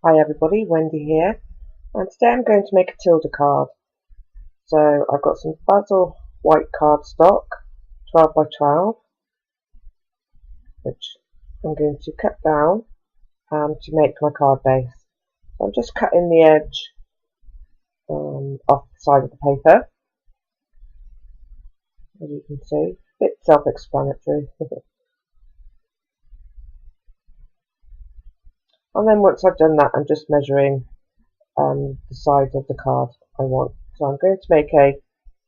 Hi everybody, Wendy here, and today I'm going to make a Tilda card. So I've got some basil white cardstock, 12 by 12, which I'm going to cut down to make my card base. So I'm just cutting the edge off the side of the paper, as you can see. A bit self-explanatory. And then once I've done that, I'm just measuring the size of the card I want. So I'm going to make a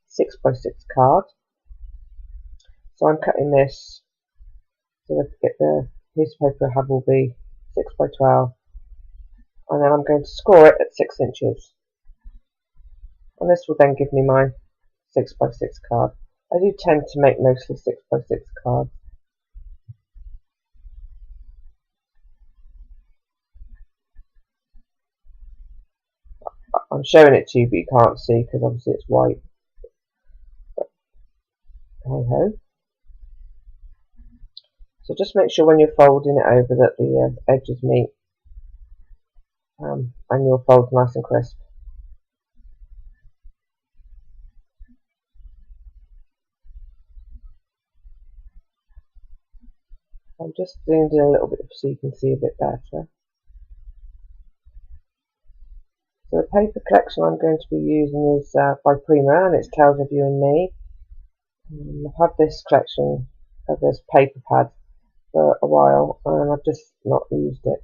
6 by 6 card. So I'm cutting this so that the piece of paper I have will be 6 by 12, and then I'm going to score it at 6 inches, and this will then give me my 6 by 6 card. I do tend to make mostly 6 by 6 cards. I'm showing it to you, but you can't see because obviously it's white. But hey ho. So just make sure when you're folding it over that the edges meet, and your fold's nice and crisp. I'm just zoomed in a little bit so you can see a bit better. So the paper collection I'm going to be using is by Prima, and it's Tilda, You and Me. I've had this collection of this paper pad for a while, and I've just not used it.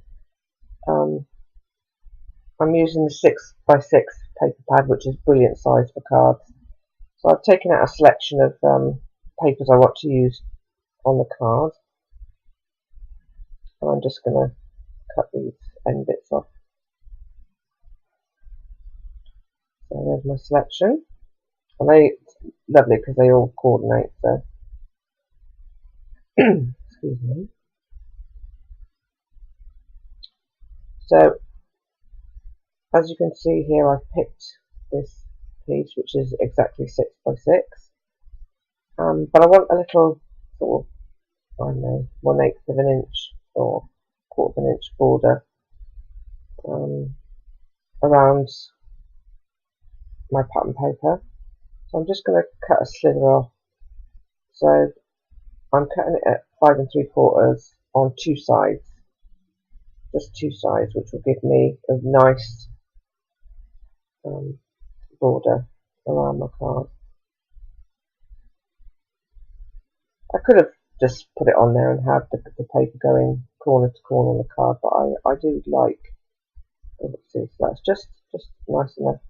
I'm using the 6 by 6 paper pad, which is brilliant size for cards. So I've taken out a selection of papers I want to use on the card, and I'm just going to cut these end bits off. So there's my selection, and it's lovely because they all coordinate. So excuse me. So as you can see here, I've picked this piece, which is exactly 6 by 6, but I want a little sort of, I don't know, 1/8 of an inch or 1/4 of an inch border around my pattern paper. So I'm just going to cut a slither off. So I'm cutting it at 5 3/4 on two sides, just two sides, which will give me a nice border around my card. I could have just put it on there and had the paper going corner to corner on the card, but I do like, let's see, so that's just nice enough.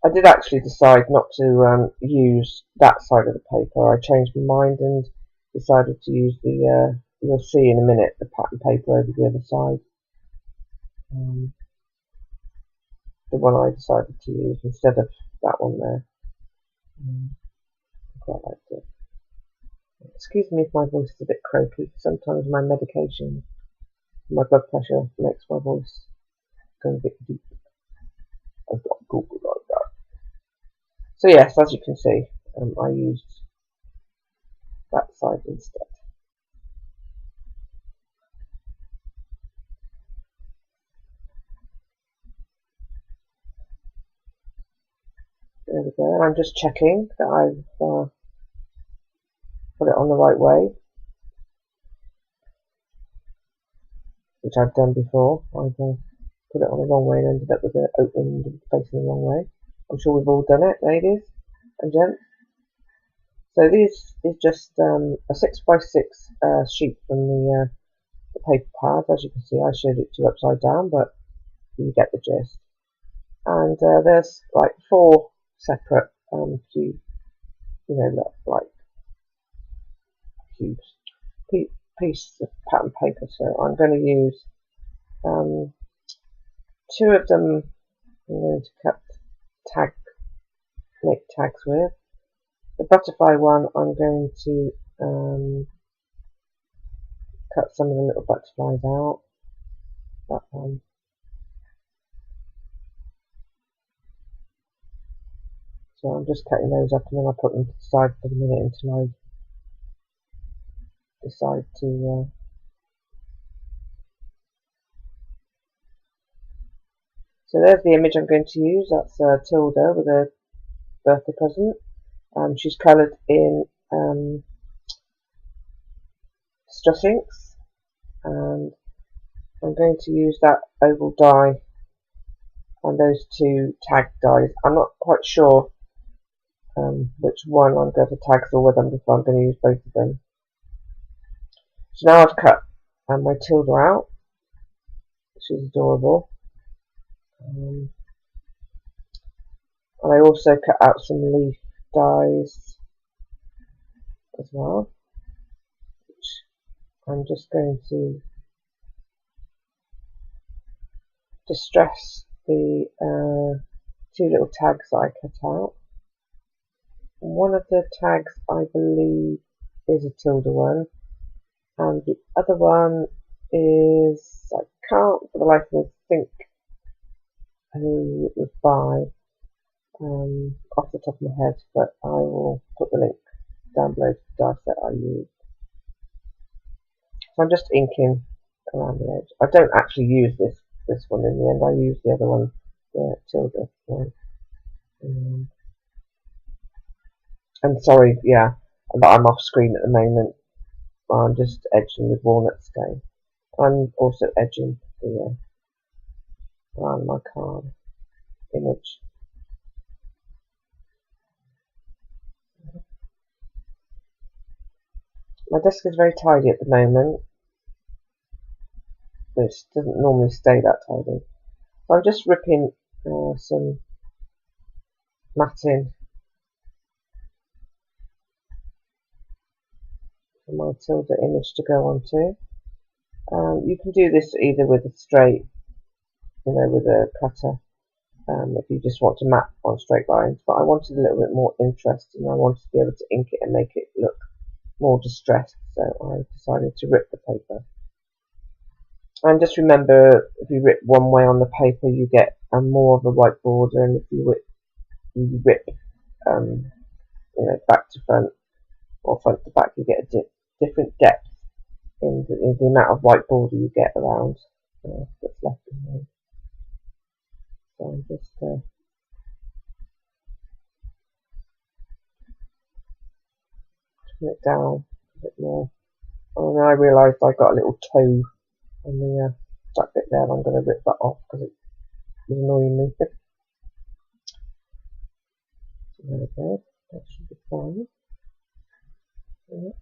I did actually decide not to use that side of the paper. I changed my mind and decided to use the, you'll see in a minute, the pattern paper over the other side. The one I decided to use instead of that one there. I quite liked it. Excuse me if my voice is a bit croaky. Sometimes my medication, my blood pressure makes my voice go a bit deep. I've got Google like that. So yes, as you can see, I used that side instead. There we go. And I'm just checking that I've put it on the right way, which I've done before. I've put it on the wrong way and ended up with it opening facing the wrong way. I'm sure we've all done it, ladies and gents. So this is just a 6 by 6 sheet from the paper pad. As you can see, I showed it to you upside down, but you get the gist. And there's like 4 separate cubes, like cubes, pieces of pattern paper. So I'm going to use 2 of them. I'm going to make tags with. The butterfly one, I'm going to cut some of the little butterflies out. That one. So I'm just cutting those up and then I'll put them to the side for the minute until I decide to So there's the image I'm going to use. That's Tilda with a birthday present. She's coloured in Distress Inks, and I'm going to use that oval die and those two tag dies. I'm not quite sure which one I'm going to tag or whether I'm going to use both of them. So now I've cut my Tilda out. She's adorable. And I also cut out some leaf dies as well, which I'm just going to distress the two little tags that I cut out. One of the tags I believe is a Tilda one, and the other one is, I can't for the life of me think who it was by off the top of my head, but I will put the link down below to the die set I used. So I'm just inking around the edge. I don't actually use this one in the end. I use the other one, the Tilda one. And sorry, yeah, I'm off screen at the moment. I'm just edging with walnut stain. I'm also edging the around my card image. My desk is very tidy at the moment, which doesn't normally stay that tidy. So I'm just ripping some matting for my Tilda image to go onto. You can do this either with a straight, with a cutter, if you just want to mat on straight lines. But I wanted a little bit more interest, and I wanted to be able to ink it and make it look more distressed, so I decided to rip the paper. And just remember, if you rip one way on the paper, you get more of a white border, and if you rip back to front or front to back, you get a different depth in the amount of white border you get around what's left behind. So I'm just putting it down a bit more. And then I realised I got a little toe on the back bit there, and I'm going to rip that off because it was annoying me. So there we go, that should be fine. Yeah.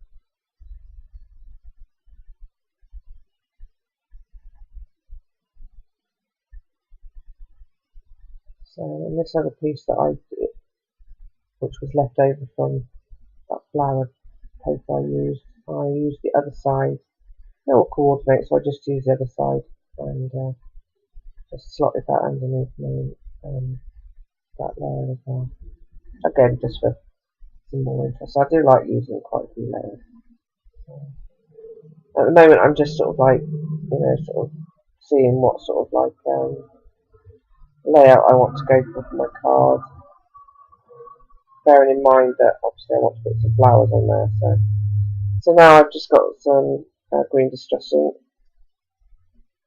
So in this other piece that I did, which was left over from that flower paper I used the other side. They all coordinate, so I just use the other side and just slotted that underneath me, that layer as well. Again, just for some more interest. I do like using quite a few layers. At the moment, I'm just sort of like, sort of seeing what sort of like layout I want to go for my card. Bearing in mind that obviously I want to put some flowers on there. So now I've just got some green distress ink,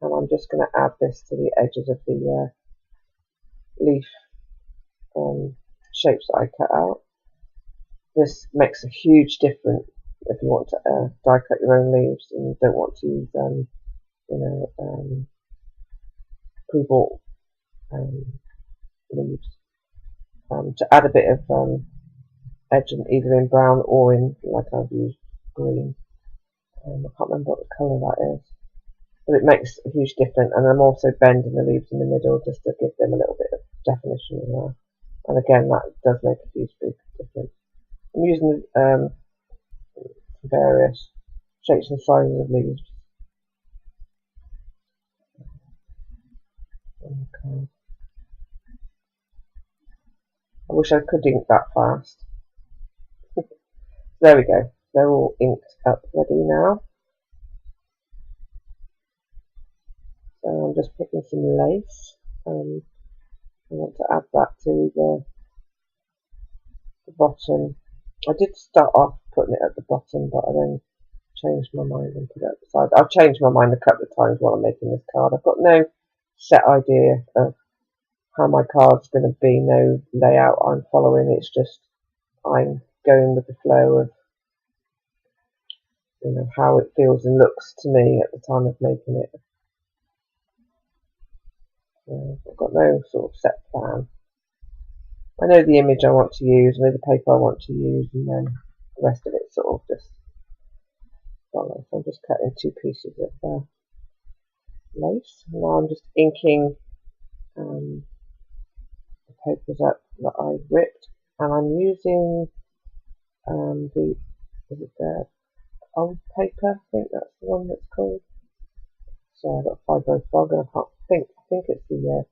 and I'm just going to add this to the edges of the leaf shapes that I cut out. This makes a huge difference if you want to die cut your own leaves and you don't want to use pre-bought leaves. To add a bit of edge either in brown or in, like I've used, green. I can't remember what the colour that is, but it makes a huge difference. And I'm also bending the leaves in the middle just to give them a little bit of definition as well. And again, that does make a huge big difference. I'm using various shapes and sizes of leaves. Okay. I wish I could ink that fast. There we go. They're all inked up ready now. So I'm just picking some lace. I want to add that to the bottom. I did start off putting it at the bottom, but I then changed my mind and put it at the side. I've changed my mind a couple of times while I'm making this card. I've got no set idea of how my card's going to be, no layout I'm following. It's just I'm going with the flow of, you know, how it feels and looks to me at the time of making it. I've got no sort of set plan. I know the image I want to use, I know the paper I want to use, and then the rest of it sort of just follows. So I'm just cutting 2 pieces of lace. And now I'm just inking the papers up that I ripped, and I'm using the old paper. I think that's the one that's called. So I've got Fibro Fog, and I think it's the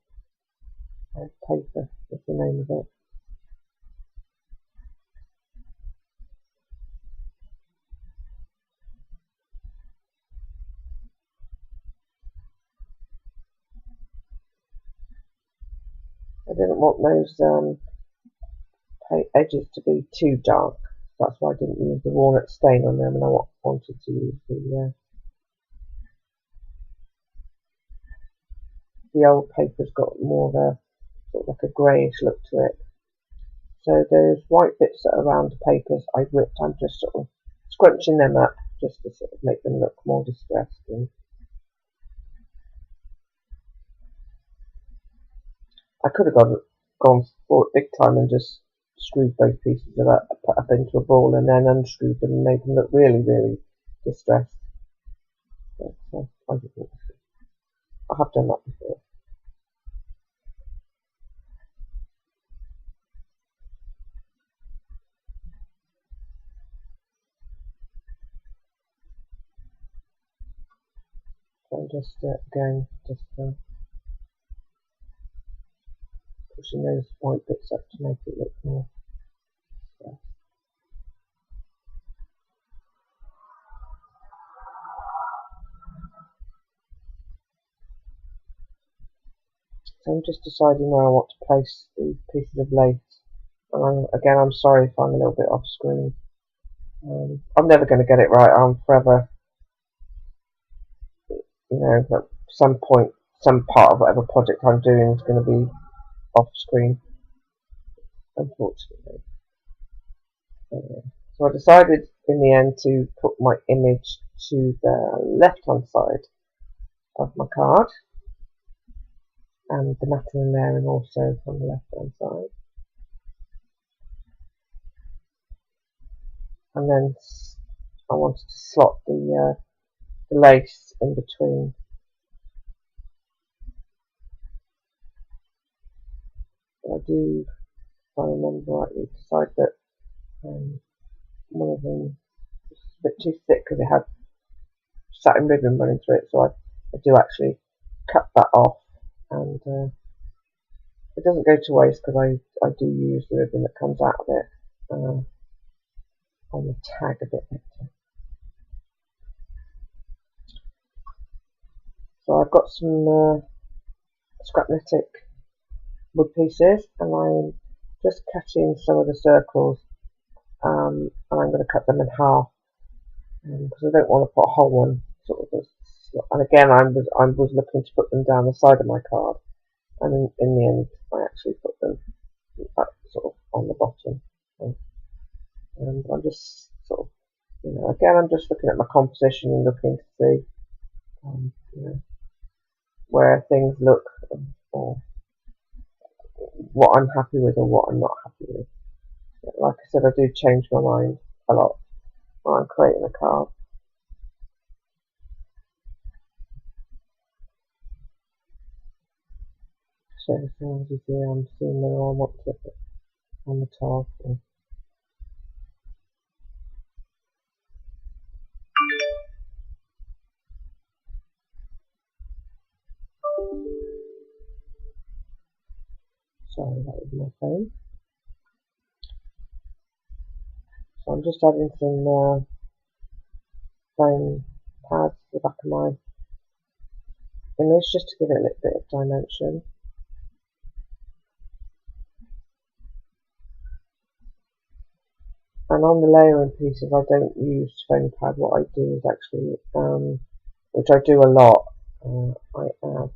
paper is the name of it. I didn't want those edges to be too dark. That's why I didn't use the walnut stain on them, and I wanted to use the old paper's got more of a sort of like a greyish look to it. So those white bits that are around the papers I ripped, I'm just sort of scrunching them up just to sort of make them look more distressed. And I could have gone for it big time and just screwed both pieces of that up into a ball and then unscrewed them and made them look really, really distressed. But I have done that before. So I'm just again pushing those white bits up to make it look more. So I'm just deciding where I want to place these pieces of lace. And I'm sorry if I'm a little bit off screen. I'm never going to get it right. I'm forever, you know, at some point, some part of whatever project I'm doing is going to be off screen, unfortunately. So I decided in the end to put my image to the left-hand side of my card, and the matting layering also on the left-hand side. And then I wanted to slot the lace in between. I do, if I remember rightly, decide that one of them was a bit too thick because it had satin ribbon running through it, so I do actually cut that off, and it doesn't go to waste because I do use the ribbon that comes out of it on the tag a bit later. So I've got some scrapnetic wood pieces, and I'm just cutting some of the circles, and I'm going to cut them in half because I don't want to put a whole one sort of. And again, I was looking to put them down the side of my card, and in the end, I actually put them up sort of on the bottom. And I'm just sort of, you know, again, I'm just looking at my composition and looking to see, you know, where things look, or what I'm happy with or what I'm not happy with. Like I said, I do change my mind a lot when I'm creating a card. So as you see, I'm seeing where I want to put on the top. Sorry, that was my phone. So I'm just adding some foam pads to the back of my image just to give it a little bit of dimension. And on the layering pieces, I don't use foam pad. What I do is actually, which I do a lot, I add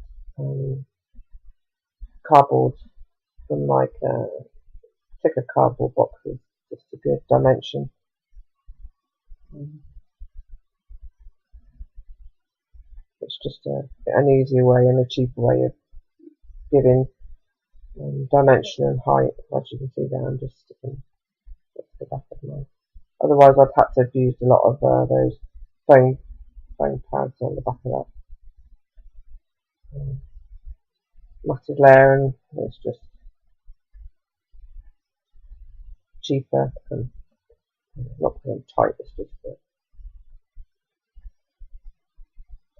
cardboard from like thicker cardboard boxes just to give dimension. It's just an easier way and a cheaper way of giving dimension and height. As you can see there, I'm just sticking it to the back of mine. Otherwise, I'd have to have used a lot of those foam pads on the back of that matted layer, and it's just cheaper and not putting tight. It's just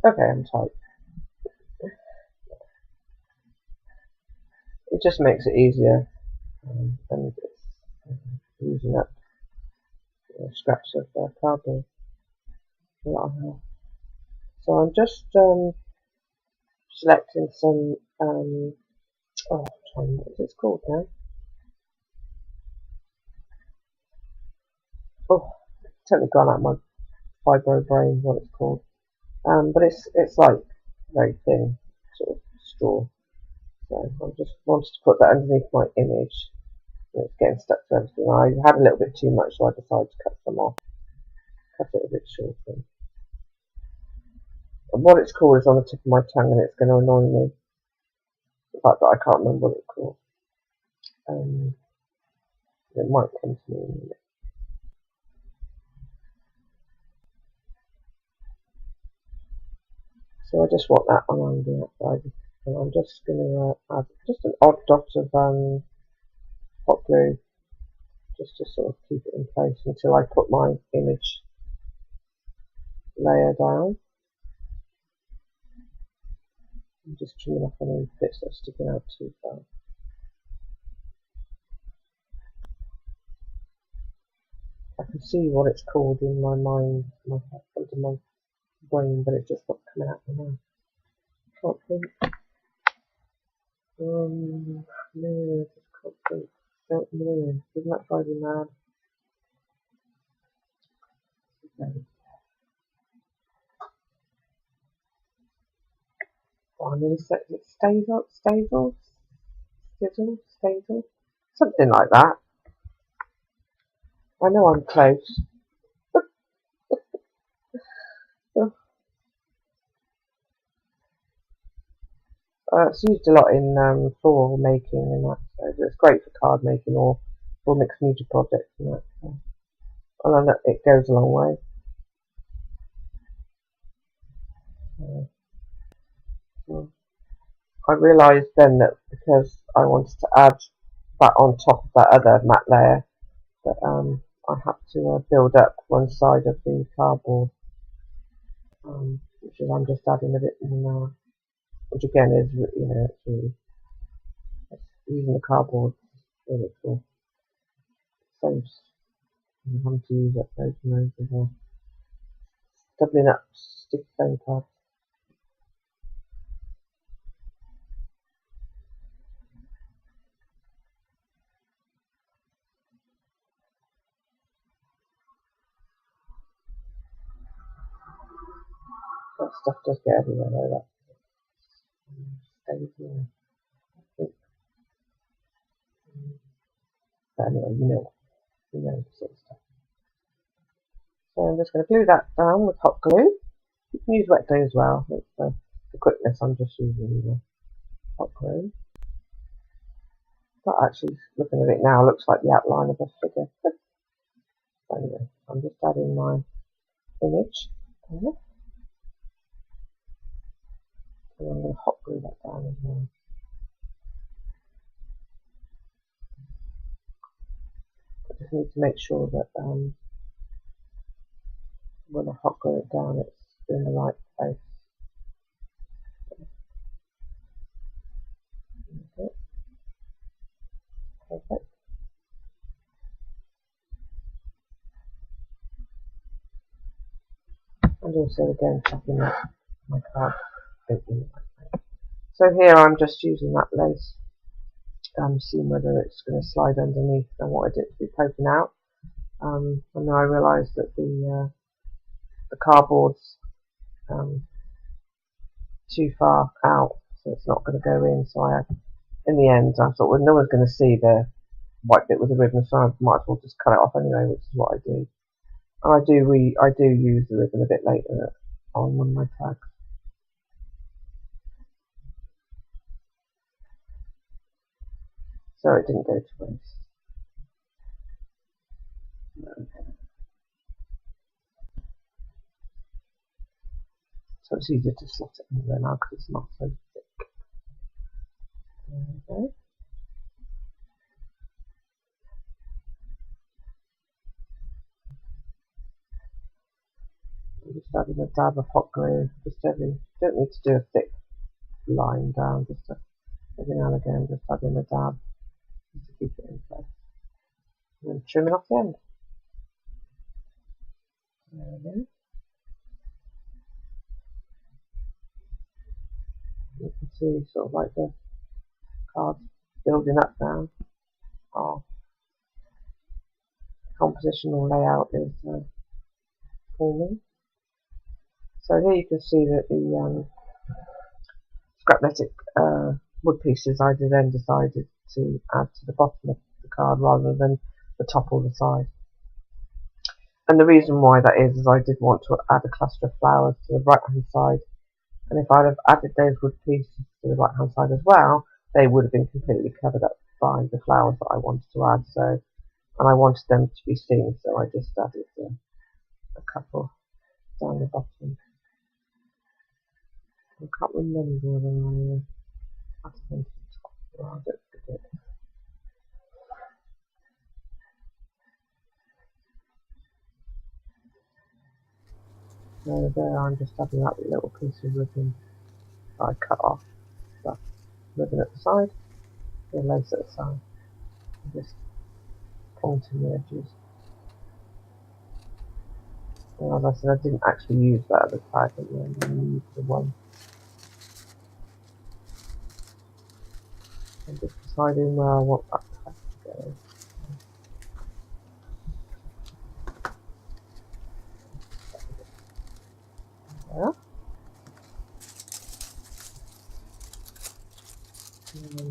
okay. I'm tight. It just makes it easier, and it's using up scraps of cardboard that I have. So I'm just selecting some oh, I'm trying, what is it called now? Oh, totally gone out of my fibro brain what it's called. But it's like very thin sort of straw. So I just wanted to put that underneath my image. It's getting stuck to everything. I had a little bit too much, so I decided to cut some off. Cut it a bit shorter. And what it's called is on the tip of my tongue, and it's going to annoy me. The fact that I can't remember what it's called. It might come to me in a minute. So I just want that around the outside, and I'm just going to add just an odd dot of hot glue, just to sort of keep it in place until I put my image layer down. I'm just trimming off any bits that are sticking out too far. I can see what it's called in my mind, under my brain, but it's just not coming out of my mouth. Can't think. No, just can't think. Don't know. Doesn't that drive you mad? Okay. Oh, I'm really set. It stazel, something like that. I know I'm close. It's used a lot in floral making and that, so it's great for card making or for mixed media projects and that. So. And then it goes a long way. So I realised then that because I wanted to add that on top of that other matte layer, that I had to build up one side of the cardboard, which is I'm just adding a bit more now. Which again is, it's using the cardboard really cool. Saves you having to use up those and those as well. Doubling up sticky foam cards. That stuff does get everywhere though. That stays there. But anyway, you know the sort of stuff. So I'm just going to glue that down with hot glue. You can use wet glue as well. It's, for quickness, I'm just using hot glue. That actually, looking at it now, looks like the outline of a figure. So anyway, I'm just adding my image here. And I'm going to hot glue that down as well. I just need to make sure that when I hot glue it down, it's in the right place. Okay. Perfect. And also again checking that my card is in the right place. So here I'm just using that lace, seeing whether it's going to slide underneath. I wanted it to be poking out, and then I realised that the cardboard's too far out, so it's not going to go in. So I in the end, I thought, well, no one's going to see the white bit with the ribbon, so I might as well just cut it off anyway, which is what I do. And I do use the ribbon a bit later on one of my tags. So it didn't go to waste. So it's easier to slot it in there now because it's not so thick. There we go. I'm just adding a dab of hot glue, just every, don't need to do a thick line down, just every now and again, just adding a dab just to keep it in place. And then trimming off the end. There we go. You can see sort of like the cards building up now. Our compositional layout is forming. So here you can see that the scrapnetic wood pieces I then decided to add to the bottom of the card rather than the top or the side. And the reason why that is I did want to add a cluster of flowers to the right hand side, and if I'd have added those wood pieces to the right hand side as well, they would have been completely covered up by the flowers that I wanted to add. So, and I wanted them to be seen, so I just added a couple down the bottom. I can't remember whether I added them to the top. Well, I don't forget. So there I'm just adding that little piece of ribbon that I cut off. That ribbon at the side, the lace at the side, and just pointing the edges. And as I said, I didn't actually use that other tag at the end, I used the one. I'm just deciding where I want that tag to go. There. And then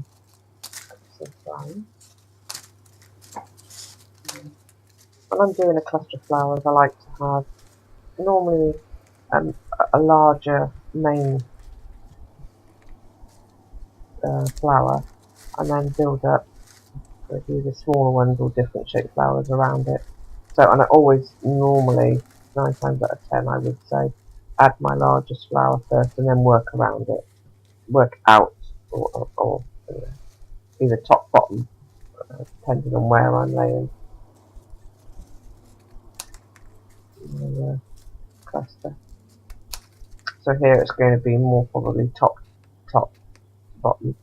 some line. When I'm doing a cluster of flowers, I like to have normally a larger main flower, and then build up with either smaller ones or different shaped flowers around it. So, and I always normally, 9 times out of 10, I would say, add my largest flower first and then work around it, work out, or either top, bottom, depending on where I'm laying the cluster. So here it's going to be more probably top, bottom.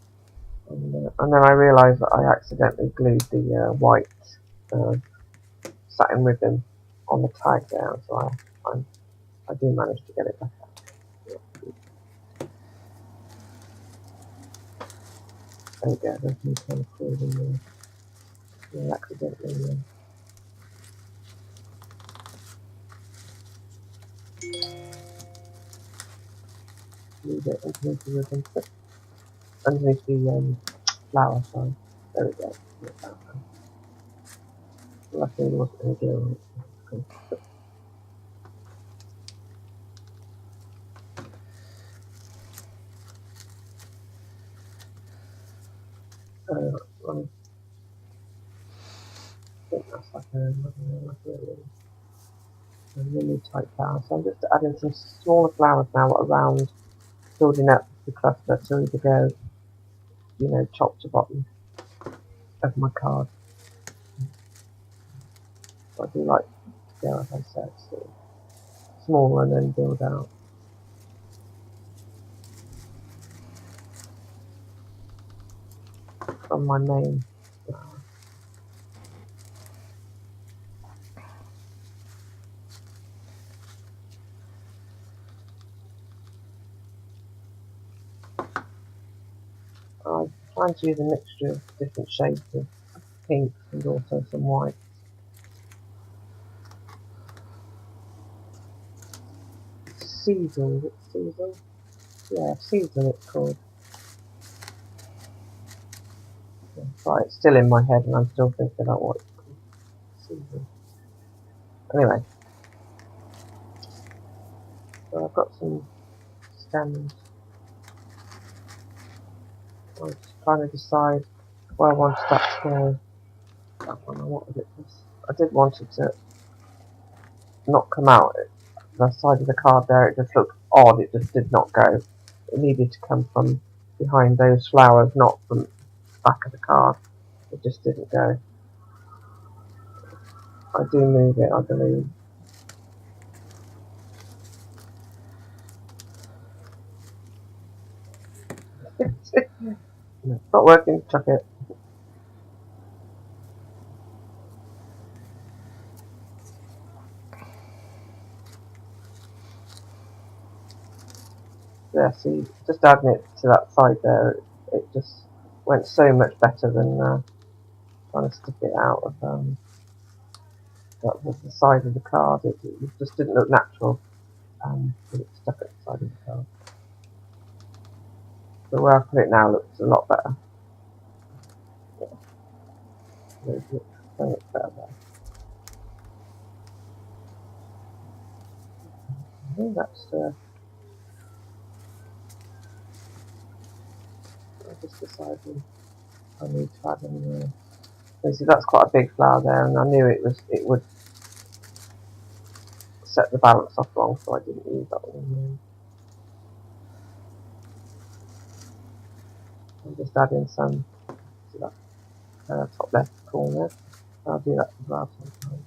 And then I realised that I accidentally glued the white satin ribbon on the tag down, so I do manage to get it back out. There we go, there's me kind of closing the accidentally leave it underneath the ribbon, underneath the flower, sorry. There we go. Luckily there wasn't any glue on it. I think that's like a really tight flower. So I'm just adding some smaller flowers now around, building up the cluster to either go, you know, top to bottom of my card. So I do like to go, as I said, sort of smaller and then build out. From my main flower. I'm trying to use a mixture of different shades of pink and also some white. Seasel, is it Seasel? Yeah, Seasel it's called. Right, it's still in my head and I'm still thinking about what season. Anyway, so I've got some stems. I'm just trying to decide where I wanted that to go. That one, I wanted it to, I did want it to not come out. The side of the card there, it just looked odd, it just did not go. It needed to come from behind those flowers, not from the back of the card. It just didn't go. I do move it, I believe. No, it's not working, chuck it. Yeah, see, just adding it to that side there, it just went so much better than trying to stick it out of that was the side of the card. It just didn't look natural with it stuck at the side of the card. So where I put it now looks a lot better. Yeah, it looks so much better there. I think that's I just decided I need to add in there. So that's quite a big flower there, and I knew it would set the balance off wrong, so I didn't use that one. I'm just adding some to that top left corner. I'll do that as well sometimes.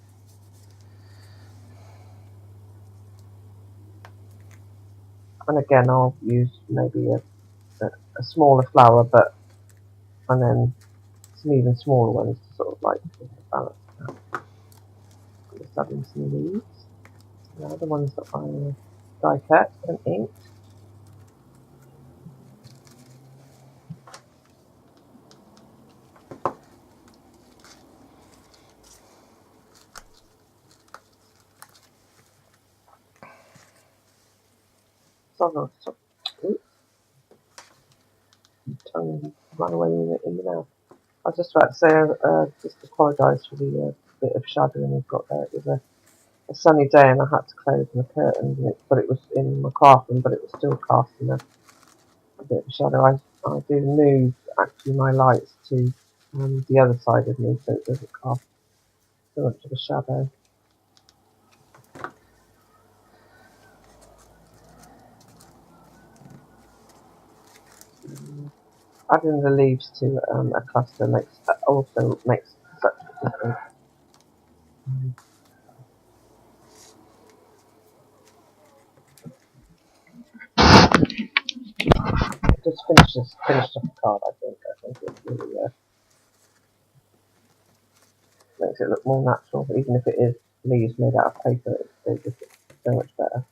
And again, I'll use maybe a smaller flower, and then some even smaller ones to sort of like balance it out. I'm just adding some leaves. Now the ones that I die cut and inked. So, oops, tongue ran away in the mouth. I was just about to say, just apologise for the bit of shadowing we've got there. It was a sunny day and I had to close my curtains, but it was in my craft room, but it was still casting a bit of shadow. I do move actually my lights to the other side of me so it doesn't cast so much of a shadow. Adding the leaves to a cluster also makes such a difference. Just finished off the card. I think it really makes it look more natural. Even if it is leaves made out of paper, it just looks so much better.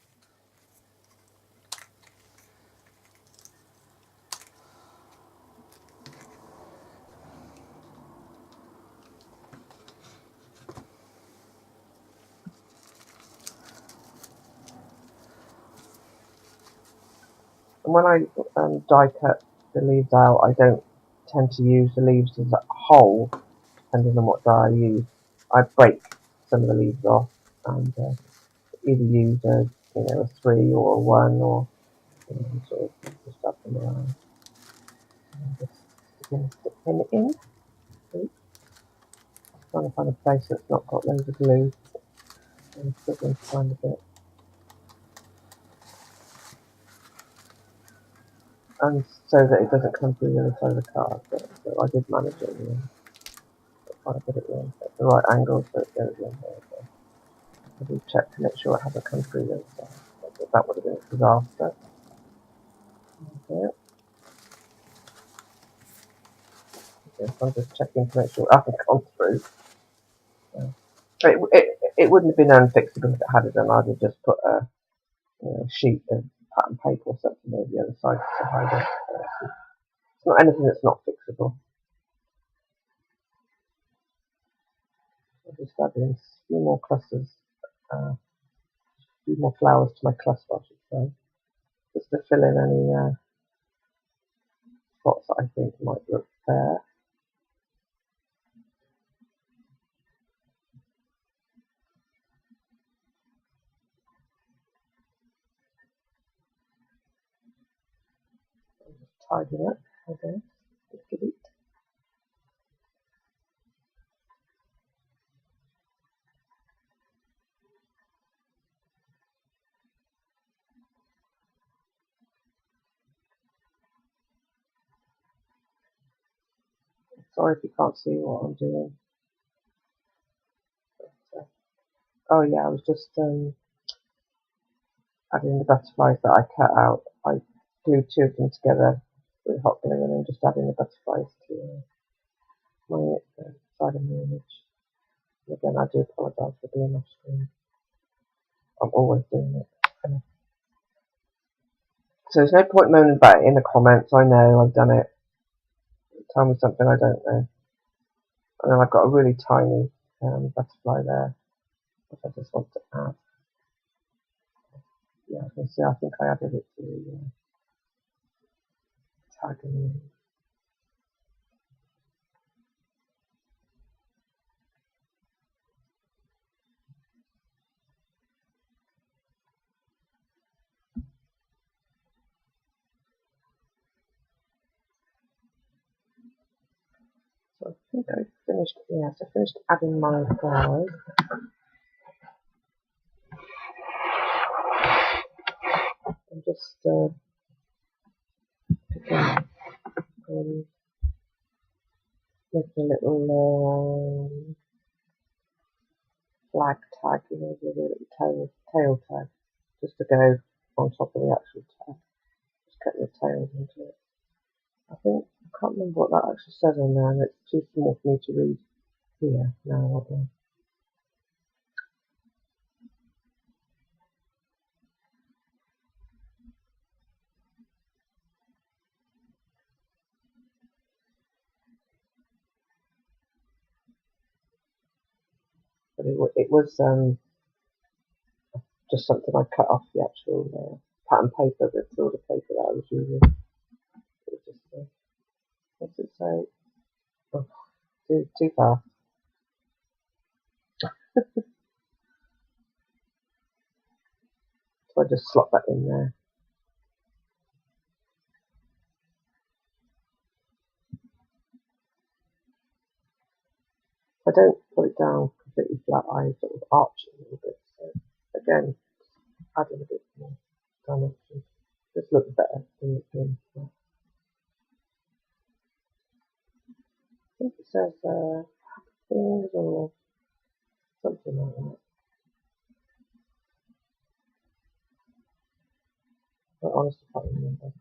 And when I die cut the leaves out, I don't tend to use the leaves as a whole, depending on what dye I use. I break some of the leaves off and either use a 3 or a 1 or sort of just up them around. And just sticking it in. Oops. Trying to find a place that's not got loads of glue. I'm struggling to find a bit. And so that it doesn't come through the other side of the card, but I did manage it in the end. Trying to put it in at the right angle so it goes in here. So I did check to make sure it hasn't come through the other side. That would have been a disaster. Okay. So I'm just checking to make sure it hasn't gone through. It wouldn't have been unfixable if it had done. I'd have just put a sheet of pattern paper or something over the other side to hide it. It's not anything that's not fixable. I'll just add in a few more clusters, a few more flowers to my cluster, I should say, just to fill in any spots that I think might look fair. tidying up, I guess. Let's give it. Sorry if you can't see what I'm doing. But, oh yeah, I was just adding the butterflies that I cut out. I glued 2 of them together with hot glue and then just adding the butterflies to my side of the image. And again, I do apologise for being off screen. I'm always doing it. So there's no point moaning about it in the comments. I know I've done it. Tell me something I don't know. And then I've got a really tiny butterfly there, which I just want to add. Yeah, you can see I think I added it to the tag in the image. So I think I finished, yes, I finished adding my flowers. I'm just picking, making a little flag tag, you know, with a little tail tag, just to go on top of the actual tag. Just cut the tails into it. I think, I can't remember what that actually says on there, and it's too small for me to read here. No, but it was just something I cut off the actual pattern paper, the Tilda paper that I was using. It was just, what's it say? Oh, too fast. So I just slot that in there. I don't put it down completely flat, I sort of arch it a little bit. So again, adding a bit more dimension. Just looks better than it being flat. I think it says things or something like that. I honestly can't remember.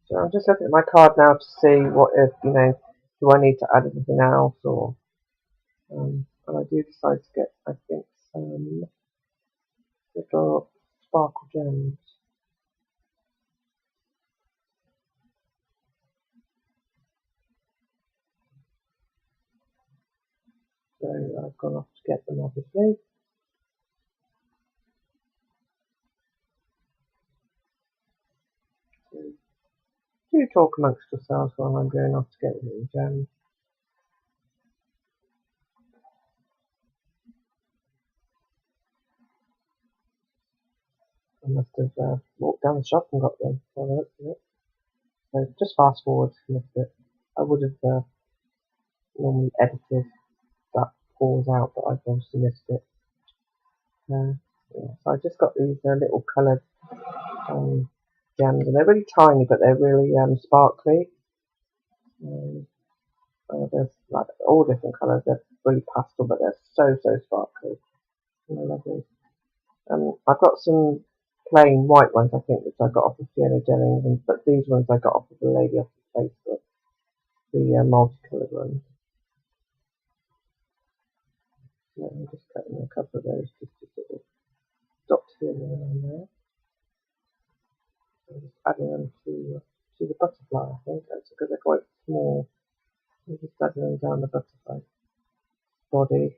So I'm just looking at my card now to see what if, you know, do I need to add anything else or, and I do decide to get, I think, some little sparkle gems. So I've gone off to get them, obviously. So do talk amongst yourselves while I'm going off to get the gems. I must have walked down the shop and got them. So just fast forward if you missed it. I would have normally edited that pause out, but I've obviously missed it. Yeah, so I just got these little coloured gems, and they're really tiny, but they're really sparkly. There's like all different colours. They're really pastel, but they're so sparkly. And they're lovely. I've got some plain white ones, I think, which I got off of Fiona Jennings, but these ones I got off of the lady off of Facebook, the multicoloured ones. So I'm just cutting a couple of those just to sort of dot here and around there. I'm just adding them to the butterfly, I think. That's because they're quite small. I'm just adding them down the butterfly body.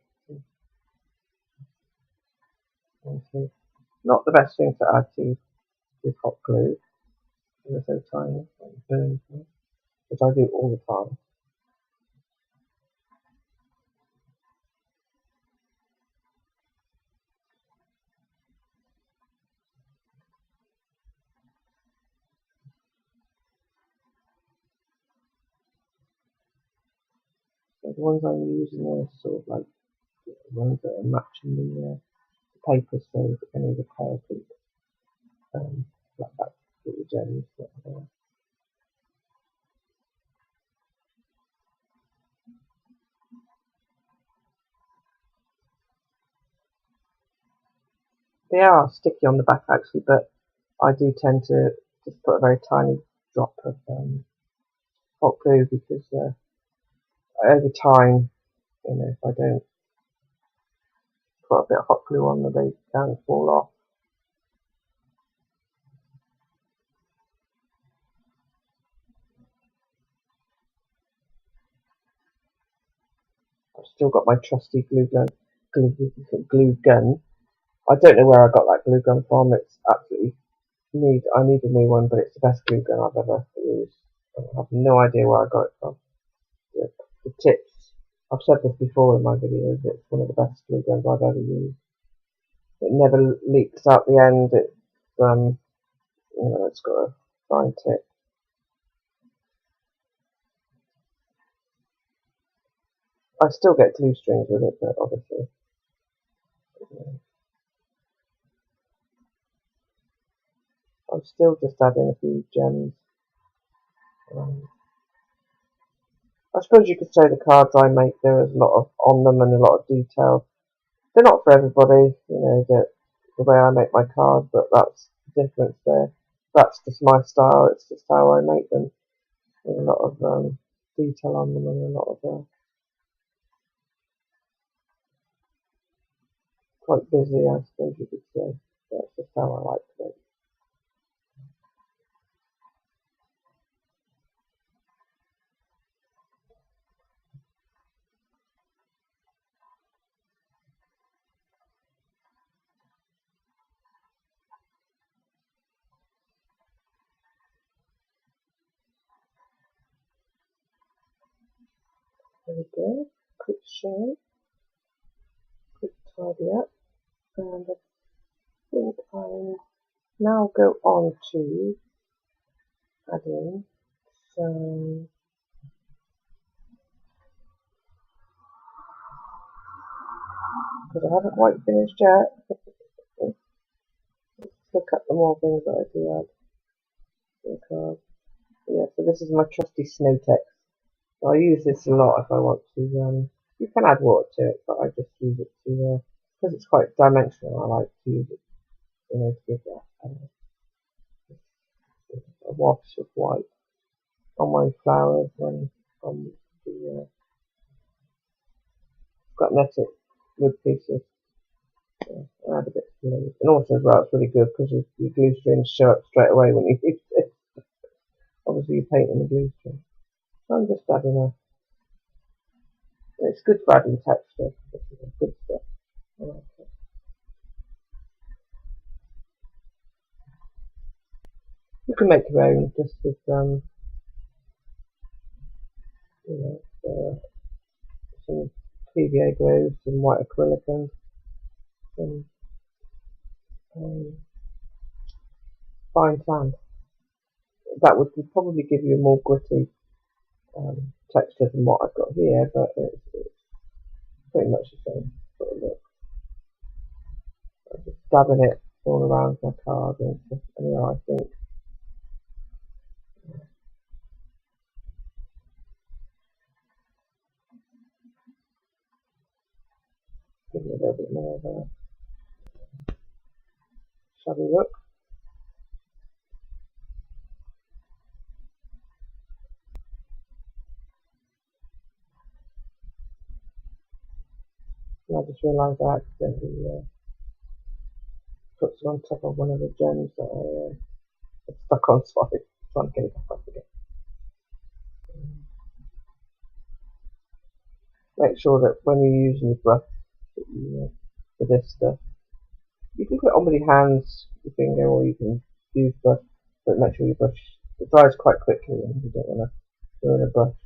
Okay. Not the best thing to add to with hot glue. They're so tiny and burn, which I do all the time. The ones I'm using are sort of like the ones that are matching the paper, so any of the pale pink, like that little gems that are there. They are sticky on the back actually, but I do tend to just put a very tiny drop of hot glue because over time, if I don't put a bit of hot glue on them, they can fall off. I've still got my trusty glue gun. I don't know where I got that glue gun from. It's absolutely I need a new one, but it's the best glue gun I've ever used. I have no idea where I got it from. The tips. I've said this before in my videos. It's one of the best glue guns I've ever used. It never leaks out the end. It's got a fine tip. I still get glue strings with it, but obviously. I'm still just adding a few gems. I suppose you could say the cards I make, there is a lot of on them and a lot of detail. They're not for everybody, the way I make my cards, but that's the difference there. That's just my style, it's just how I make them. With a lot of detail on them and a lot of quite busy, I suppose you could say. That's just how I like to make. There we go. Quick shade, quick tidy up, and I think I'll now go on to adding some, because I haven't quite finished yet. Let's look at the more things that I do add to the card. Yeah, so this is my trusty snow text. So I use this a lot if I want to, you can add water to it, but I just use it to, because it's quite dimensional, I like to use it, to give that a wash of white on my flowers and on the, got netted wood pieces. I add a bit of glue. And also as well, it's really good because your glue strings show up straight away when you use it. Obviously you're painting the glue string. So I'm just adding it's good for adding texture. It's good stuff. I like it. You can make your own just with some PVA glue, some white acrylic, and some fine sand. That would probably give you a more gritty texture than what I've got here, but it's pretty much the same sort of look. I'm just dabbing it all around my card, and I think give it a little bit more of a shabby look. And I just realised I accidentally put some on top of one of the gems that I had stuck on, so I'm trying to get it back up again. Make sure that when you're using your brush for this stuff, you can put it on with your hands, your finger, or you can use brush, but make sure your brush it dries quite quickly and you don't want to ruin a brush.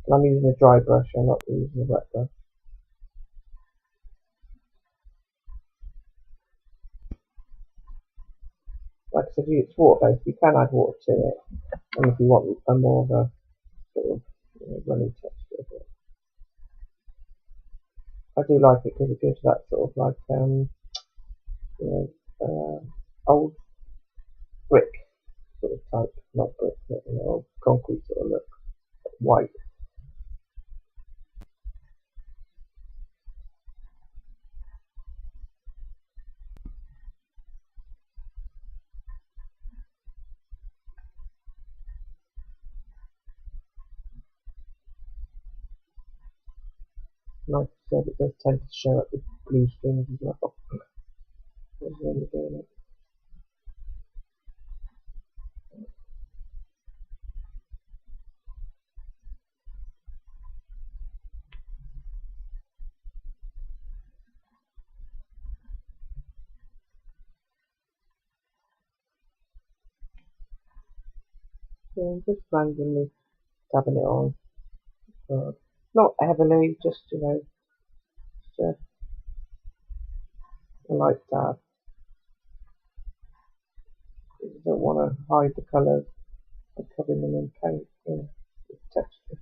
And I'm using a dry brush, I'm not using a wet brush. Like I said, it's water based, you can add water to it, and if you want a more of a sort of runny texture. I do like it because it gives that sort of like you know, old brick sort of type, not brick, but old concrete sort of look, white. Like I said, it does tend to show up with blue strings as well. That's when you're doing it. So I'm just randomly dabbing it on. Not heavily, just just a light dab. You don't want to hide the colours by covering them in paint with texture.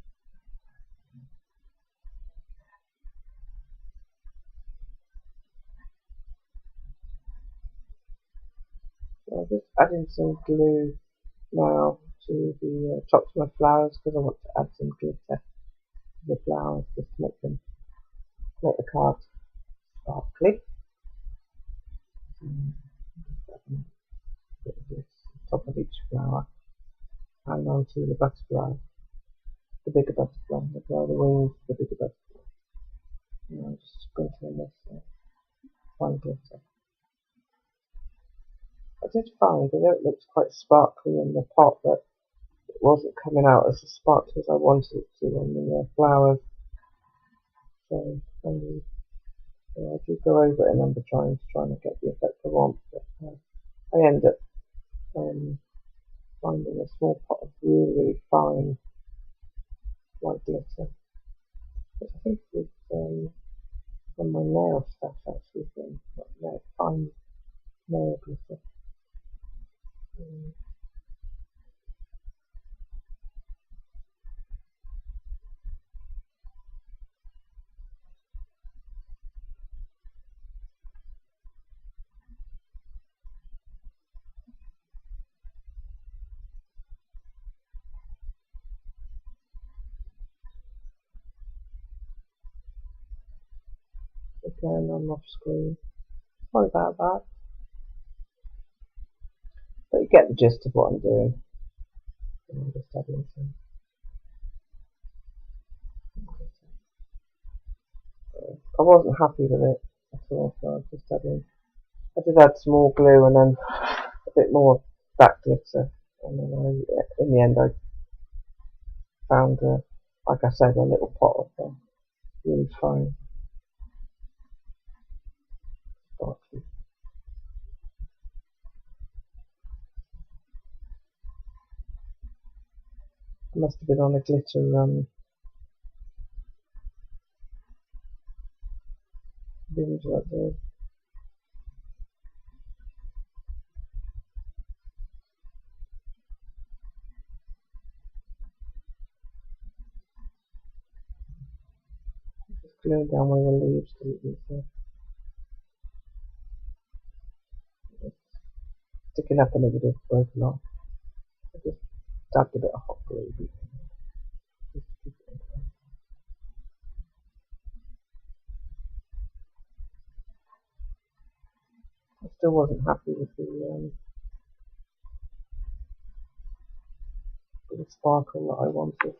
So I'm just adding some glue now to the tops of my flowers because I want to add some glitter to the flowers just to make the card sparkly. Bit of this top of each flower and onto the butterfly, the bigger butterfly, the wings, the bigger butterfly. And I'm just sprinkling this fine glitter. I did find that it looked quite sparkly in the pot, but it wasn't coming out as sparkly as I wanted it to on the flowers. So yeah, I do go over it a number of times trying to get the effect I want, but I end up finding a small pot of really, really fine white glitter, which I think was from my nail stuff actually, from fine nail glitter. Um, Again, I'm off screen. Sorry about that, but you get the gist of what I'm doing. I'm just adding some glitter. I wasn't happy with it at all, so I was just adding. I did add some more glue and then a bit more of that glitter, and then in the end I found, like I said, a little pot of really fine sparkly. I must have been on a glitter binge that day. Just gluing down one of the leaves because it was sticking up and it would have broken off. I just dabbed a bit of hot glue. Just to keep it in place. I still wasn't happy with the sparkle that I wanted.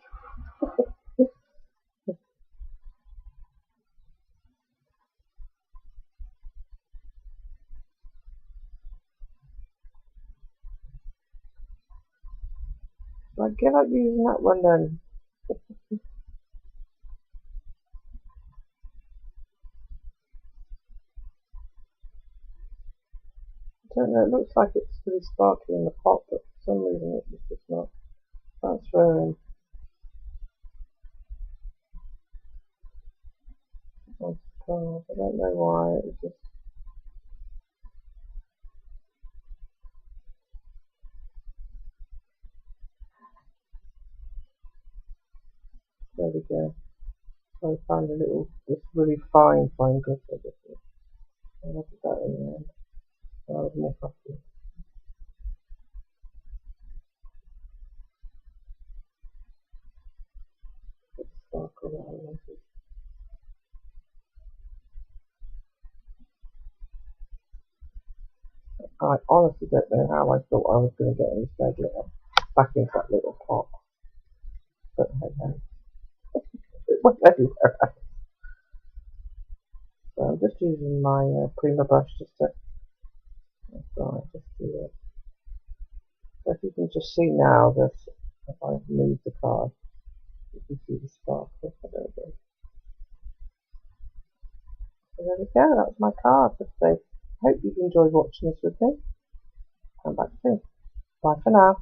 Like, get up using that one then. I don't know, it looks like it's really sparkly in the pot, but for some reason it's just not transferring onto the card. I don't know why, it was just, there we go. I found a little, this really fine glitter. I look at that in the end. I was more fussy. It's sparkle that I wanted. I honestly don't know how I thought I was going to get any spare glitter back into that little pot. But hey ho. It went everywhere. So I'm just using my Prima brush just to apply, just to so if you can just see now that if I move the card, you can see the sparkle a little bit. So there we go, that's my card for today. Hope you've enjoyed watching this with me. Come back soon. Bye for now.